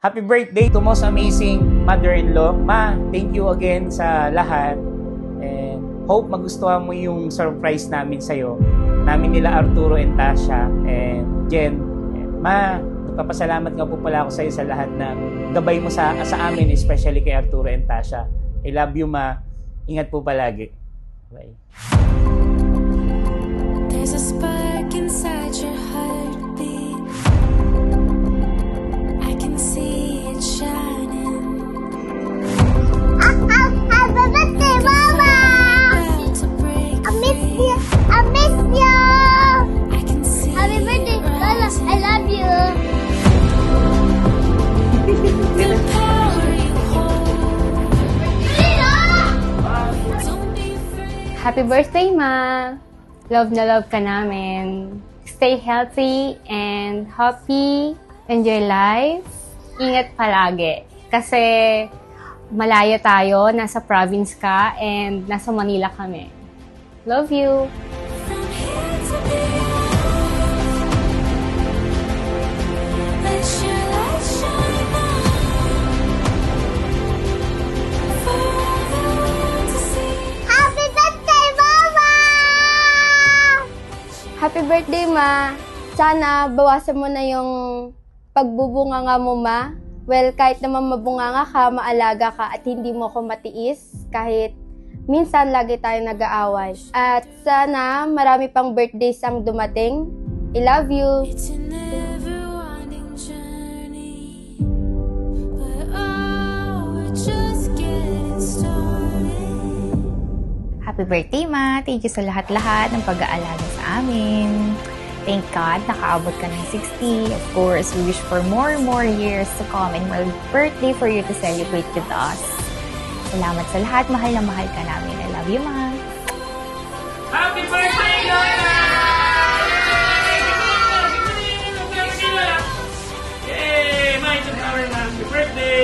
Happy birthday to most amazing mother-in-law. Ma, thank you again sa lahat. And hope magustuhan mo yung surprise namin sa'yo. Namin nila Arturo and Tasha and Jen. Ma, nagpapasalamat nga po pala ako sa'yo sa lahat ng gabay mo sa amin, especially kay Arturo and Tasha. I love you, Ma. Ingat po palagi. Bye. There's a spark inside your heartbeat. I can see it shining. Happy birthday, Mama! About to break I miss free. you! I miss you! I can see Happy birthday, it Lola! I rising. love you! The power you hold. Don't be afraid. Happy birthday, Ma! Love na love ka namin. Stay healthy and happy. Enjoy life. Ingat palagi. Kasi malayo tayo, nasa province ka, and nasa Manila kami. Love you! From here to beyond. Let your light shine on. For the world to see. Happy birthday, Mama! Happy birthday, Ma! Sana bawasan mo na yung pagbubunganga mo, Ma. Well, kahit naman mabunganga ka, maalaga ka at hindi mo ko matiis kahit minsan lagi tayo nag-aaway. At sana marami pang birthdays ang dumating. I love you! It's a never-ending journey, but oh, we're just getting started. Happy birthday, Ma! Thank you sa lahat-lahat ng pag-aalaga sa amin. Thank God, nakaabot ka ng 60. Of course, we wish for more and more years to come and more birthday for you to celebrate with us. Salamat sa lahat. Mahal na mahal ka namin. I love you, Ma! Happy birthday, Lola! Yay! May happy birthday!